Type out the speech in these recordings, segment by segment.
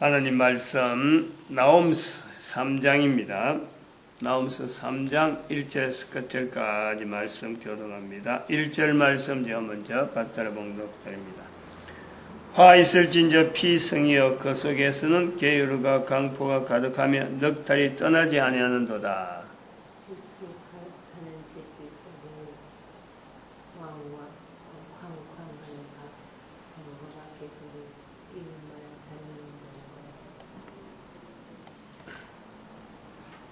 하나님 말씀 나홈스 3장입니다. 나홈스 3장 1절에서 끝절까지 말씀 교독합니다. 1절 말씀 제가 먼저 받들어 봉독드립니다. 화 있을진저 피성이여 그 속에서는 계율과 강포가 가득하며 넉달이 떠나지 아니하는도다.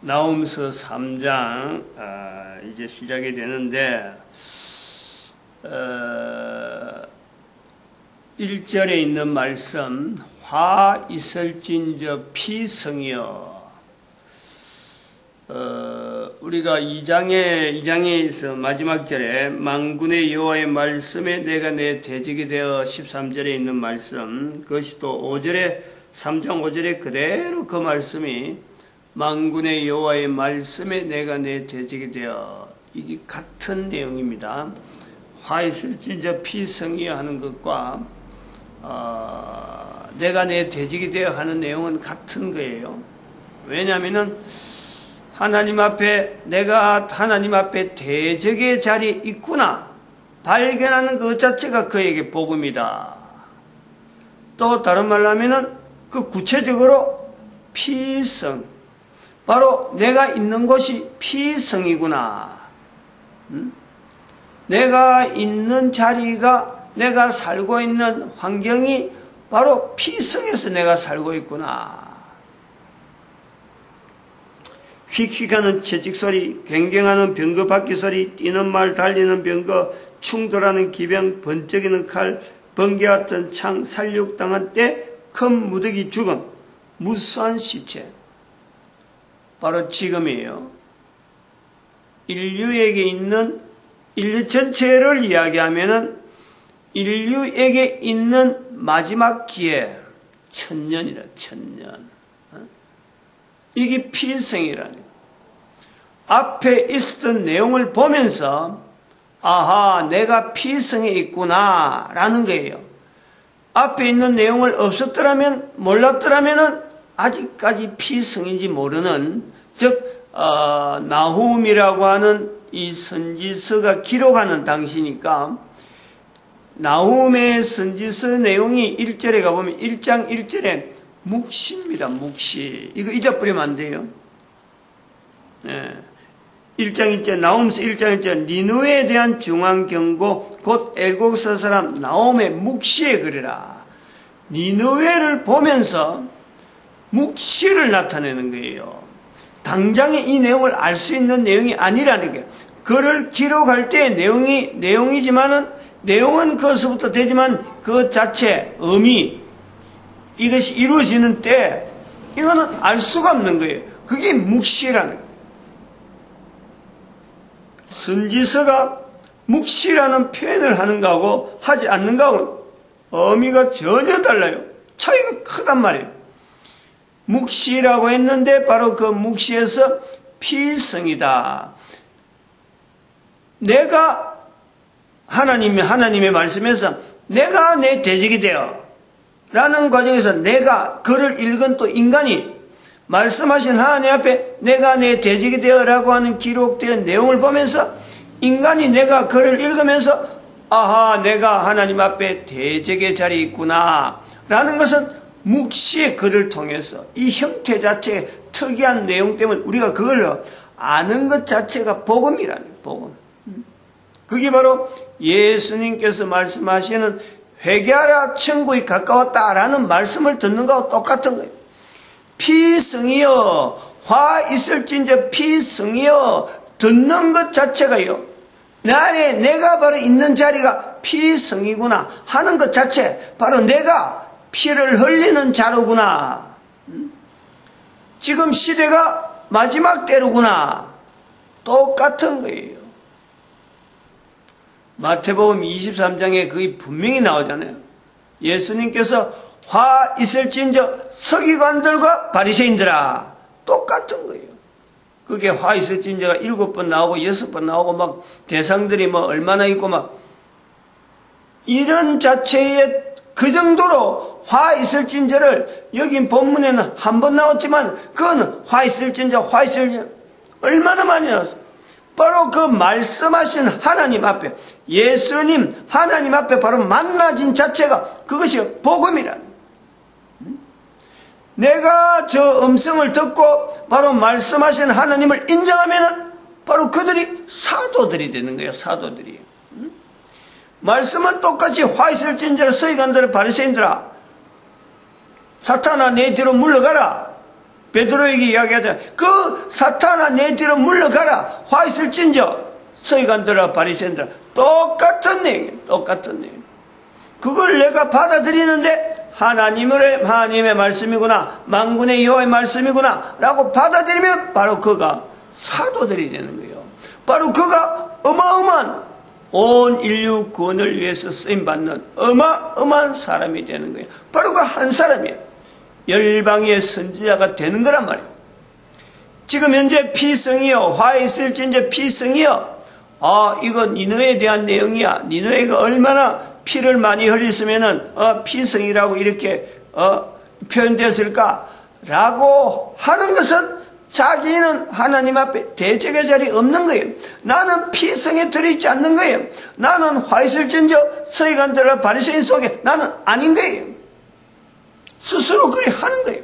나홈스 3장 이제 시작이 되는데 1절에 있는 말씀 화 있을진저 피성이여 우리가 2장에서 마지막 절에 만군의 여호와의 말씀에 내가 내 대적이 되어 13절에 있는 말씀 그것이 또 5절에 3장 5절에 그대로 그 말씀이 만군의 여호와의 말씀에 내가 내 대적이 되어 이게 같은 내용입니다. 화 있을진저 피성이여 하는 것과 내가 내 대적이 되어 하는 내용은 같은 거예요. 왜냐하면 하나님 앞에 내가 하나님 앞에 대적의 자리에 있구나 발견하는 것 자체가 그에게 복음이다. 또 다른 말로 하면은 그 구체적으로 피성 바로 내가 있는 곳이 피성이구나. 내가 있는 자리가 내가 살고 있는 환경이 바로 피성에서 내가 살고 있구나. 휙휙하는 채찍소리, 괭괭하는 병거 바퀴 소리, 뛰는 말, 달리는 병거, 충돌하는 기병, 번쩍이는 칼, 번개 같은 창, 살육당한 때 큰 무더기 죽음, 무수한 시체. 바로 지금이에요. 인류에게 있는 인류 전체를 이야기하면은 인류에게 있는 마지막 기회, 1000년이라 1000년. 이게 피성이라는 거예요. 앞에 있었던 내용을 보면서 아하 내가 피성에 있구나 라는 거예요. 앞에 있는 내용을 없었더라면 몰랐더라면은 아직까지 피성인지 모르는 즉 나훔이라고 하는 이 선지서가 기록하는 당시니까 나훔의 선지서 내용이 1절에 가보면 1장 1절에 묵시입니다. 묵시. 이거 잊어버리면 안 돼요. 1장 1절 나홈스 1장 1절 니느웨에 대한 중앙 경고 곧 엘곡서 사람 나홈의 묵시의 글이라. 니느웨를 보면서 묵시를 나타내는 거예요. 당장에 이 내용을 알 수 있는 내용이 아니라는 게 그를 기록할 때의 내용이지만은 내용은 그것부터 되지만 그 자체 의미 이것이 이루어지는 때 이거는 알 수가 없는 거예요. 그게 묵시라는 거예요. 선지서가 묵시라는 표현을 하는 거하고 하지 않는 거하고 의미가 전혀 달라요. 차이가 크단 말이에요. 묵시라고 했는데 바로 그 묵시에서 피성이다. 내가 하나님의 말씀에서 내가 내 대적이 되어 라는 과정에서 내가 글을 읽은 또 인간이 말씀하신 하나님 앞에 내가 내 대적이 되어 라고 하는 기록된 내용을 보면서 인간이 내가 글을 읽으면서 아하 내가 하나님 앞에 대적의 자리에 있구나 라는 것은 묵시의 글을 통해서 이 형태 자체의 특이한 내용 때문에 우리가 그걸 아는 것 자체가 복음이라는 복음. 그게 바로 예수님께서 말씀하시는 회개하라 천국이 가까웠다라는 말씀을 듣는 거하고 똑같은 거예요. 피성이여 화 있을진저 피성이여 듣는 것 자체가요. 내 안에 내가 바로 있는 자리가 피성이구나 하는 것 자체 바로 내가 피를 흘리는 자로구나. 지금 시대가 마지막 때로구나. 똑같은 거예요. 마태복음 23장에 그게 분명히 나오잖아요. 예수님께서 화 있을진저 서기관들과 바리새인들아 똑같은 거예요. 그게 화 있을진저가 7번 나오고 6번 나오고 막 대상들이 뭐 얼마나 있고 막 이런 자체의 그 정도로 화 있을진저를 여기 본문에는 한 번 나왔지만 그거는 화 있을진저 얼마나 많이 나왔어요. 바로 그 말씀하신 하나님 앞에, 예수님 하나님 앞에 바로 만나진 자체가 그것이 복음이라. 내가 저 음성을 듣고 바로 말씀하신 하나님을 인정하면은 바로 그들이 사도들이 되는 거예요. 사도들이. 말씀은 똑같이 화 있을진저라 서기관들의 바리새인들아, 사탄아 내 뒤로 물러가라. 베드로에게 이야기하자. 그 사탄아 내 뒤로 물러가라. 화 있을진저 서기관들아 바리새인들아. 똑같은 내용. 그걸 내가 받아들이는데 하나님의 말씀이구나, 만군의 여호와의 말씀이구나 라고 받아들이면 바로 그가 사도들이 되는 거예요. 바로 그가 어마어마한 온 인류 구원을 위해서 쓰임받는 어마어마한 사람이 되는 거예요. 바로 그 한 사람이에요. 열방의 선지자가 되는 거란 말이에요. 지금 현재 피성이요, 화에 있을진저 피성이요, 이거 니느에 대한 내용이야. 니느에가 얼마나 피를 많이 흘렸으면은 피성이라고 이렇게 표현되었을까 라고 하는 것은 자기는 하나님 앞에 대적의 자리 없는 거예요. 나는 피성에 들어있지 않는 거예요. 나는 화 있을진저 서기관들과 바리새인 속에 나는 아닌 거예요. 스스로 그리 하는 거예요.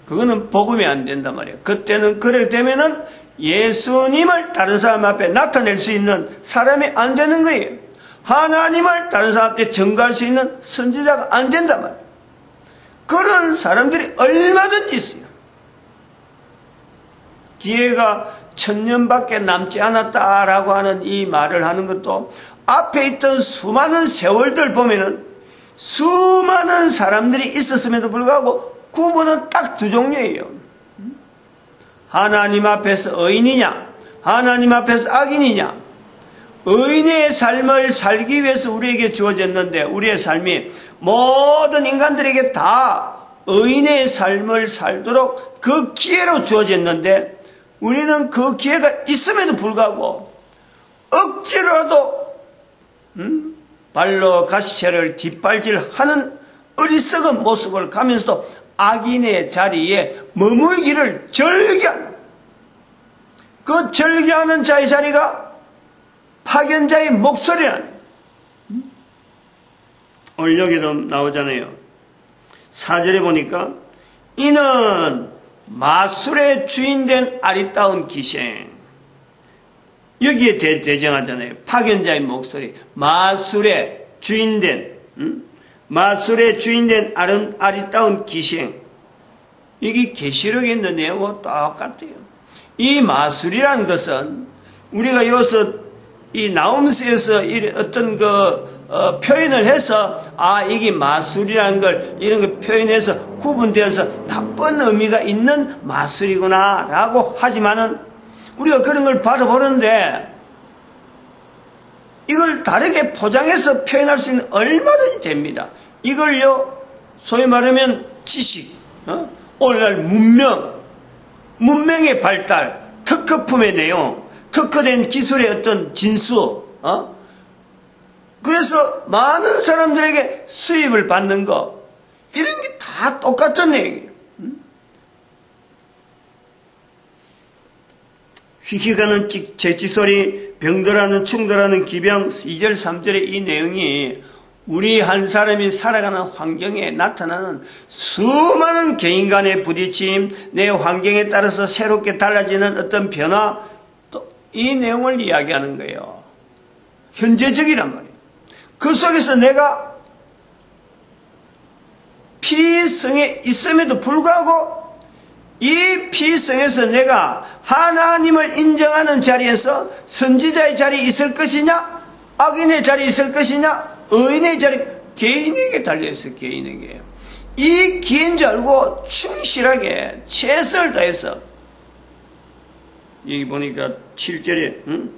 그거는 복음이 안 된단 말이에요. 그때는 그래 되면은 예수님을 다른 사람 앞에 나타낼 수 있는 사람이 안 되는 거예요. 하나님을 다른 사람 앞에 증거할 수 있는 선지자가 안 된단 말이에요. 그런 사람들이 얼마든지 있어요. 기회가 1000년밖에 남지 않았다라고 하는 이 말을 하는 것도 앞에 있던 수많은 세월들 보면은 수많은 사람들이 있었음에도 불구하고 구분은 딱 두 종류예요. 하나님 앞에서 의인이냐, 하나님 앞에서 악인이냐. 의인의 삶을 살기 위해서 우리에게 주어졌는데, 우리의 삶이 모든 인간들에게 다 의인의 삶을 살도록 그 기회로 주어졌는데, 우리는 그 기회가 있음에도 불구하고 억지로라도 발로 가시채를 뒷발질하는 어리석은 모습을 가면서도 악인의 자리에 머물기를 절개하는, 그 절개하는 자의 자리가 파견자의 목소리라는. 오늘 여기도 나오잖아요. 4절에 보니까 이는 마술의 주인된 아리따운 기생. 여기에 대정하잖아요. 파견자의 목소리. 마술의 주인된, 마술의 주인된 아리따운 기생. 이게 계시록에 있는 내용과 똑같아요. 이 마술이라는 것은 우리가 여기서 이 나홈스에서 어떤 표현을 해서 이게 마술이라는 걸 이런 거 표현해서 구분되어서 나쁜 의미가 있는 마술이구나 라고 하지만은 우리가 그런 걸 받아보는데 이걸 다르게 포장해서 표현할 수 있는 얼마든지 됩니다. 이걸요 소위 말하면 지식, 오늘날 문명의 발달, 특허품의 내용, 특허된 기술의 어떤 진수, 그래서 많은 사람들에게 수입을 받는 거, 이런 게 다 똑같은 내용이에요. 휘휘가는 재치소리, 병들하는 충돌하는 기병, 2절 3절의 이 내용이 우리 한 사람이 살아가는 환경에 나타나는 수많은 개인 간의 부딪힘, 내 환경에 따라서 새롭게 달라지는 어떤 변화, 또 이 내용을 이야기하는 거예요. 현재적이란 말이에요. 그 속에서 내가 피성에 있음에도 불구하고 이 피성에서 내가 하나님을 인정하는 자리에서 선지자의 자리에 있을 것이냐, 악인의 자리에 있을 것이냐, 의인의 자리, 개인에게 달려있어요. 개인에게. 이 기회인 줄 알고 충실하게 최선을 다해서, 여기 보니까 7절에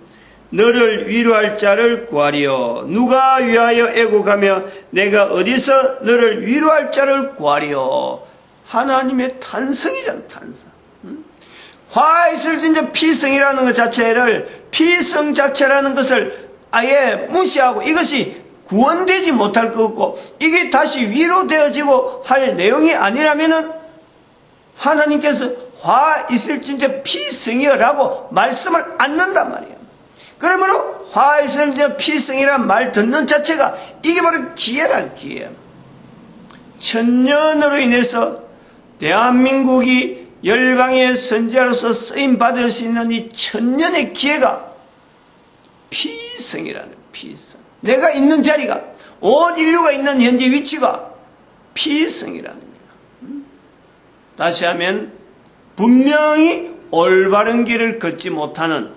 너를 위로할 자를 구하리요. 누가 위하여 애곡하며 내가 어디서 너를 위로할 자를 구하리요. 하나님의 탄성이잖아. 탄성. 화 있을 진짜 피성이라는 것 자체를, 피성 자체라는 것을 아예 무시하고 이것이 구원되지 못할 것 같고 이게 다시 위로되어지고 할 내용이 아니라면은 하나님께서 화 있을진저 피성이여라고 말씀을 않는단 말이에요. 그러므로 화 있을진저 피성이란 말 듣는 자체가 이게 바로 기회란 기회예요. 천년으로 인해서 대한민국이 열방의 선지자로서 쓰임받을 수 있는 이 천년의 기회가 피성이라는 피성. 내가 있는 자리가 온 인류가 있는 현재 위치가 피성이라는 거예요. 다시 하면 분명히 올바른 길을 걷지 못하는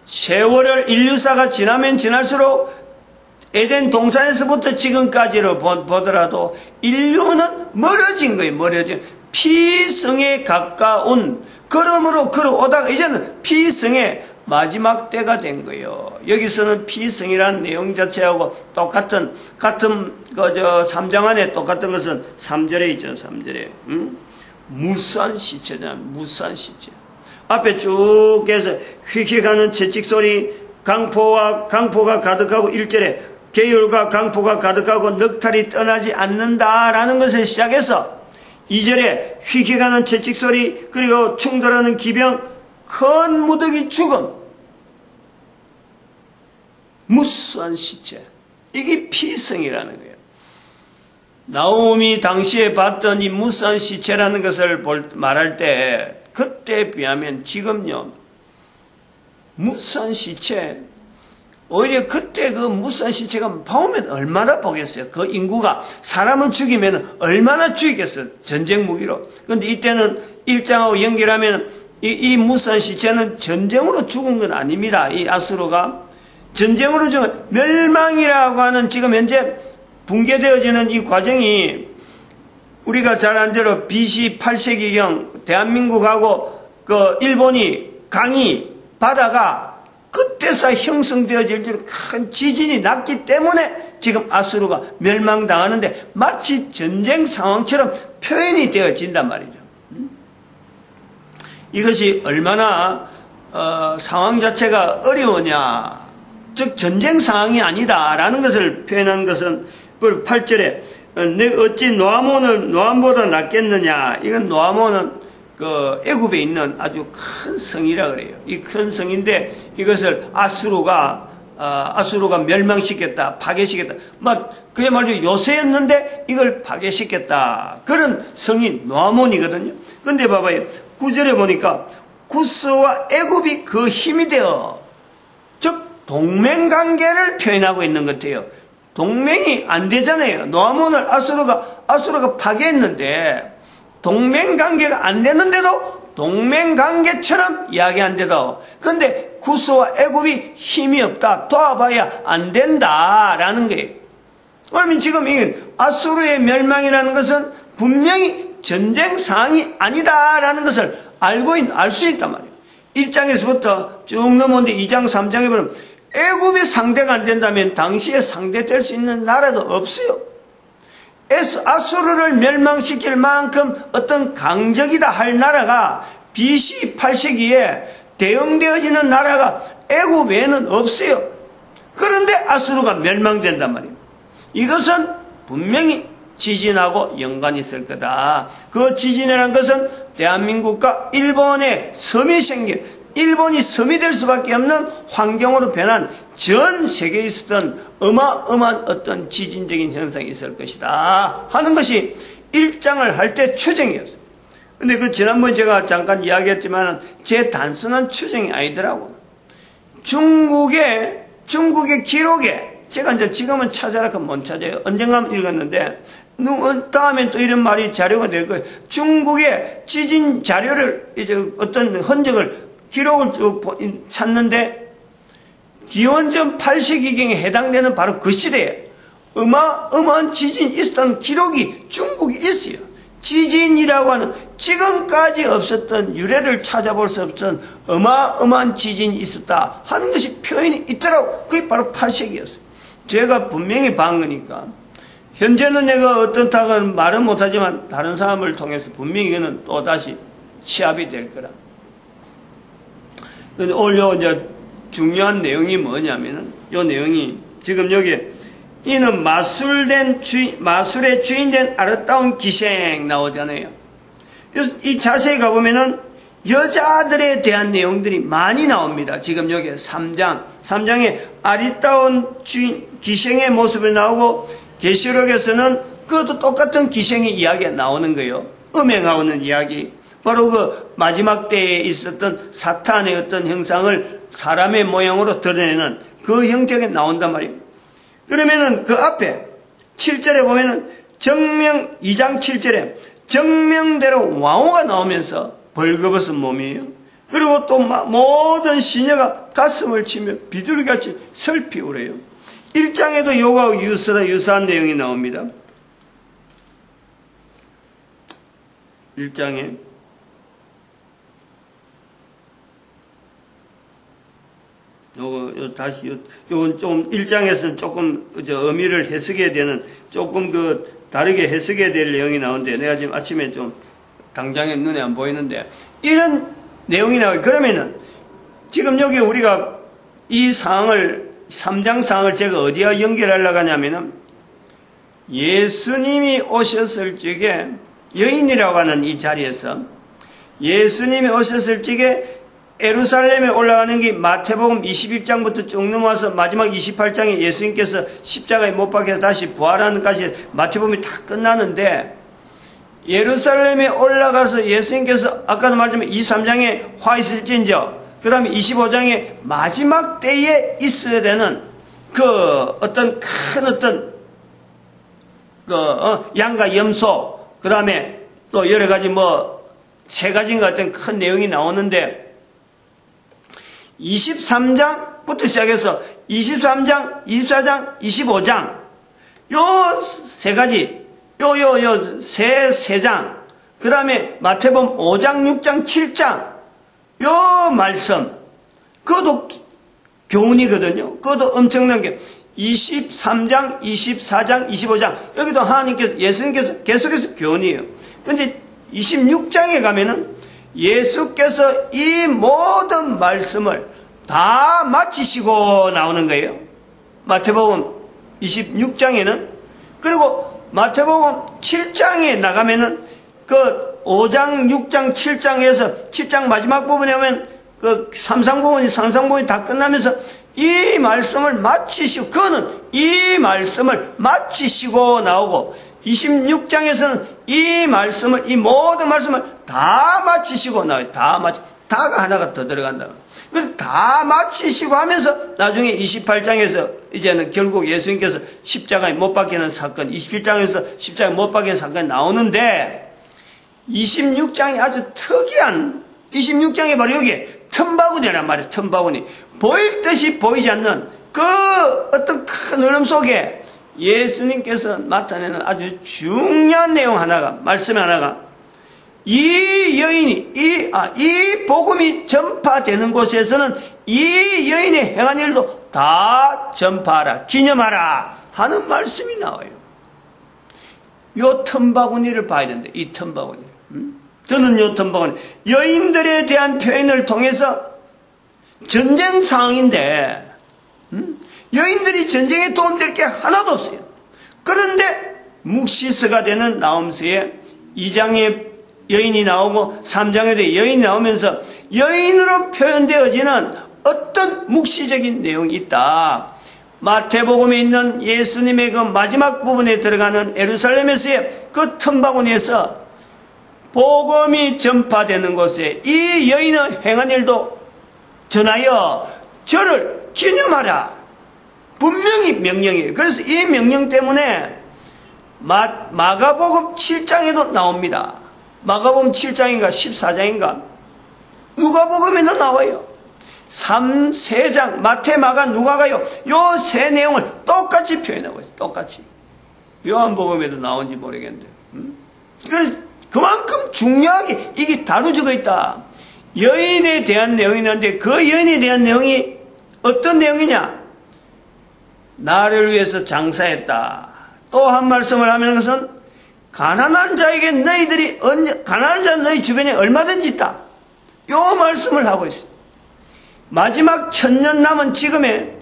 세월을 인류사가 지나면 지날수록 에덴 동산에서부터 지금까지로 보더라도 인류는 멀어진 거예요. 멀어진 피성에 가까운 걸음으로 걸어오다가 이제는 피성의 마지막 때가 된 거예요. 여기서는 피성이라는 내용 자체하고 같은 3장 안에 똑같은 것은 3절에 있죠. 3절에 무수한 시체잖아요. 무수한 시체. 앞에 쭉 해서 휙휙하는 채찍소리, 강포가 가득하고 1절에 계율과 강포가 가득하고 넉탈이 떠나지 않는다라는 것을 시작해서 2절에 휙휙하는 채찍소리, 그리고 충돌하는 기병, 큰 무더기 죽음, 무수한 시체. 이게 피성이라는 거예요. 나오미 당시에 봤던 이 무수한 시체라는 것을 말할 때 그때에 비하면 지금요 무수한 시체, 오히려 그때 그 무수한 시체가 보면 얼마나 보겠어요. 그 인구가 사람을 죽이면 얼마나 죽이겠어요. 전쟁 무기로. 그런데 이때는 1장하고 연결하면 이 무수한 시체는 전쟁으로 죽은 건 아닙니다. 이 아수르가 전쟁으로 죽은 멸망이라고 하는 지금 현재 붕괴되어지는 이 과정이 우리가 잘 아는 대로 BC 8세기경 대한민국하고 그 일본이 강이 바다가 그때서 형성되어질 줄 큰 지진이 났기 때문에 지금 아수르가 멸망당하는데 마치 전쟁 상황처럼 표현이 되어진단 말이죠. 이것이 얼마나 상황 자체가 어려우냐, 즉 전쟁 상황이 아니다라는 것을 표현한 것은 8절에 내 어찌 노아몬보다 낫겠느냐. 이건 노아몬은 그 애굽에 있는 아주 큰 성이라 그래요. 이 큰 성인데 이것을 아수르가 멸망시켰다, 파괴시켰다. 막 그야말로 요새였는데 이걸 파괴시켰다. 그런 성이 노아몬이거든요. 근데 봐봐요. 9절에 보니까 구스와 애굽이 그 힘이 되어, 즉 동맹관계를 표현하고 있는 것 같아요. 동맹이 안 되잖아요. 노아몬을 아수르가 파괴했는데 동맹관계가 안 되는데도 동맹관계처럼 이야기한데도, 근데 구스와 애굽이 힘이 없다, 도와봐야 안 된다라는 거예요. 그러면 지금 이 아수르의 멸망이라는 것은 분명히 전쟁 상황이 아니다라는 것을 알 수 있단 말이에요. 1장에서부터 쭉 넘어오는데 2장 3장에 보면 애굽이 상대가 안 된다면 당시에 상대될 수 있는 나라가 없어요. 아수르를 멸망시킬 만큼 어떤 강적이다 할 나라가 BC 8세기에 대응되어지는 나라가 애굽 외에는 없어요. 그런데 아수르가 멸망된단 말이에요. 이것은 분명히 지진하고 연관이 있을 거다. 그 지진이라는 것은 대한민국과 일본의 섬이 일본이 섬이 될 수밖에 없는 환경으로 변한 전 세계에 있었던 어마어마한 어떤 지진적인 현상이 있을 것이다 하는 것이 1장을 할 때 추정이었어요. 근데 그 지난번에 제가 잠깐 이야기했지만 제 단순한 추정이 아니더라고. 중국의 기록에 제가 이제 지금은 찾아라 하면 못 찾아요. 언젠가 읽었는데 다음엔 또 이런 말이 자료가 될 거예요. 중국의 지진 자료를 이제 어떤 흔적을 기록을 쭉 찾는데 기원전 8세기경에 해당되는 바로 그 시대에 어마어마한 지진이 있었던 기록이 중국에 있어요. 지진이라고 하는 지금까지 없었던 유래를 찾아볼 수 없던 어마어마한 지진이 있었다 하는 것이 표현이 있더라고. 그게 바로 8세기였어요. 제가 분명히 본 거니까. 현재는 내가 어떻다고는 말은 못하지만 다른 사람을 통해서 분명히 이거는 또다시 취합이 될 거라. 근데 오늘 이제 중요한 내용이 뭐냐면은 이 내용이 지금 여기 이는 마술의 주인된 아름다운 기생 나오잖아요. 이 자세히 가보면은 여자들에 대한 내용들이 많이 나옵니다. 지금 여기 3장에 아리따운 기생의 모습이 나오고, 계시록에서는 그것도 똑같은 기생의 이야기가 나오는 거예요. 음행하고는 이야기. 바로 그 마지막 때에 있었던 사탄의 어떤 형상을 사람의 모양으로 드러내는 그 형태가 나온단 말이에요. 그러면은 그 앞에 7절에 보면은 2장 7절에 정명대로 왕후가 나오면서 벌거벗은 몸이에요. 그리고 또 모든 시녀가 가슴을 치며 비둘기같이 슬피 울어요. 1장에도 요거하고 유사한 내용이 나옵니다. 1장에 요건 좀 1장에서는 조금 의미를 해석해야 되는, 조금 다르게 해석해야 될 내용이 나오는데, 내가 지금 아침에 좀 당장에 눈에 안 보이는데, 이런 내용이 나와요. 그러면은, 지금 여기 우리가 이 상황을, 3장 상황을 제가 어디와 연결하려고 하냐면은, 예수님이 오셨을 적에, 여인이라고 하는 이 자리에서, 예수님이 오셨을 적에, 예루살렘에 올라가는 게 마태복음 21장부터 쭉 넘어와서 마지막 28장에 예수님께서 십자가에 못 박혀서 다시 부활하는 까지 마태복음이 다 끝나는데, 예루살렘에 올라가서 예수님께서 아까도 말했지만 23장에 화 있을진저, 그 다음에 25장에 마지막 때에 있어야 되는 어떤 큰 양과 염소, 그 다음에 또 여러 가지 3가지인가 같은 큰 내용이 나오는데, 23장부터 시작해서 23장, 24장, 25장, 요 3가지, 세 장, 그 다음에 마태복음 5장, 6장, 7장, 요 말씀, 그것도 교훈이거든요. 그것도 엄청난 게, 23장, 24장, 25장, 여기도 하나님께서, 예수님께서 계속해서 교훈이에요. 근데 26장에 가면은, 예수께서 이 모든 말씀을 다 마치시고 나오는 거예요. 마태복음 26장에는. 그리고 마태복음 7장에 나가면은 5장, 6장, 7장에서 7장 마지막 부분에 오면 상상부분이 다 끝나면서 이 말씀을 마치시고, 그거는 이 말씀을 마치시고 나오고, 26장에서는 이 모든 말씀을 다 마치시고 나와요. 다가 하나가 더 들어간다. 그래서 다 마치시고 하면서 나중에 28장에서 이제는 결국 예수님께서 십자가에 못 박히는 사건, 27장에서 십자가에 못 박히는 사건이 나오는데, 26장이 아주 특이한, 26장이 바로 여기 틈바구니란 말이에요. 틈바구니. 보일 듯이 보이지 않는 어떤 큰 흐름 속에 예수님께서 나타내는 아주 중요한 내용 하나가, 말씀 하나가, 이 여인이, 이 복음이 전파되는 곳에서는 이 여인의 행한 일도 다 전파하라, 기념하라 하는 말씀이 나와요. 요 틈바구니를 봐야 되는데, 이 틈바구니. 저는 요 틈바구니, 여인들에 대한 표현을 통해서 전쟁 상황인데, 여인들이 전쟁에 도움될 게 하나도 없어요. 그런데 묵시서가 되는 나홈서에 2장에 여인이 나오고 3장에도 여인이 나오면서 여인으로 표현되어지는 어떤 묵시적인 내용이 있다. 마태복음에 있는 예수님의 그 마지막 부분에 들어가는 예루살렘에서의 그 틈바구니에서 복음이 전파되는 곳에 이 여인의 행한 일도 전하여 저를 기념하라. 분명히 명령이에요. 그래서 이 명령 때문에 마가복음 7장에도 나옵니다. 마가복음 7장인가 14장인가 누가복음에도 나와요. 3장 마태, 마가, 누가가요. 요 세 내용을 똑같이 표현하고 있어요. 똑같이. 요한복음에도 나온지 모르겠는데. 그래서 그만큼 중요하게 이게 다루어지고 있다. 여인에 대한 내용이 있는데 그 여인에 대한 내용이 어떤 내용이냐? 나를 위해서 장사했다. 또 한 말씀을 하는 것은 가난한 자에게 가난한 자 너희 주변에 얼마든지 있다. 요 말씀을 하고 있어요. 마지막 천년 남은 지금에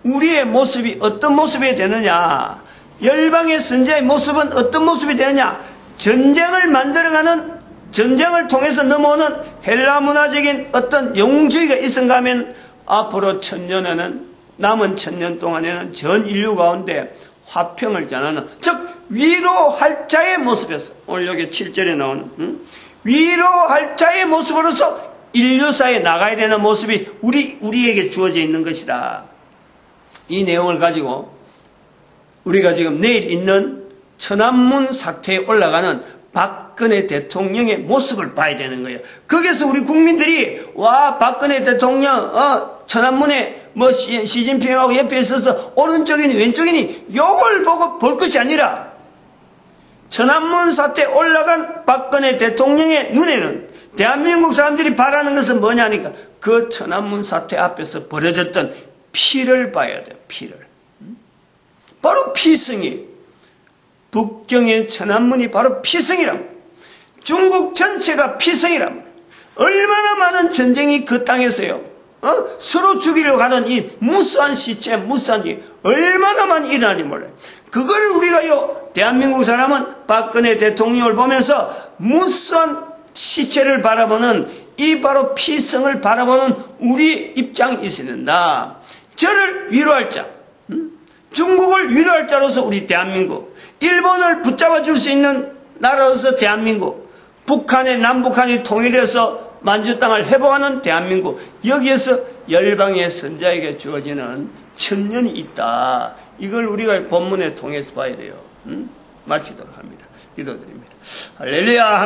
우리의 모습이 어떤 모습이 되느냐? 열방의 선지자의 모습은 어떤 모습이 되느냐? 전쟁을 만들어가는, 전쟁을 통해서 넘어오는 헬라 문화적인 어떤 영웅주의가 있은가 하면 앞으로 1000년에는, 남은 1000년 동안에는 전 인류 가운데 화평을 전하는, 즉 위로할 자의 모습이었어. 오늘 여기 7절에 나오는 위로할 자의 모습으로서 인류사에 나가야 되는 모습이 우리에게 주어져 있는 것이다. 이 내용을 가지고 우리가 지금 내일 있는 천안문 사태에 올라가는 박근혜 대통령의 모습을 봐야 되는 거예요. 거기서 우리 국민들이 와 박근혜 대통령 천안문에 뭐 시진핑하고 옆에 있어서 오른쪽이니 왼쪽이니 요걸 보고 볼 것이 아니라 천안문 사태에 올라간 박근혜 대통령의 눈에는 대한민국 사람들이 바라는 것은 뭐냐니까 그 천안문 사태 앞에서 벌어졌던 피를 봐야 돼요. 피를. 바로 피성이, 북경의 천안문이 바로 피성이라고. 중국 전체가 피성이라고. 얼마나 많은 전쟁이 그 땅에서요. 서로 죽이려고 하는 이 무수한 시체, 무수한 일 얼마나 많이 일어나는지 몰라요. 그걸 우리가요, 대한민국 사람은 박근혜 대통령을 보면서 무수한 시체를 바라보는 이 바로 피성을 바라보는 우리 입장이 있어야 된다. 저를 위로할 자, 중국을 위로할 자로서 우리 대한민국, 일본을 붙잡아 줄 수 있는 나라로서 대한민국, 북한의 남북한이 통일해서 만주 땅을 회복하는 대한민국, 여기에서 열방의 선자에게 주어지는 1000년이 있다. 이걸 우리가 본문에 통해서 봐야 돼요. 마치도록 합니다. 기도드립니다. 할렐루야.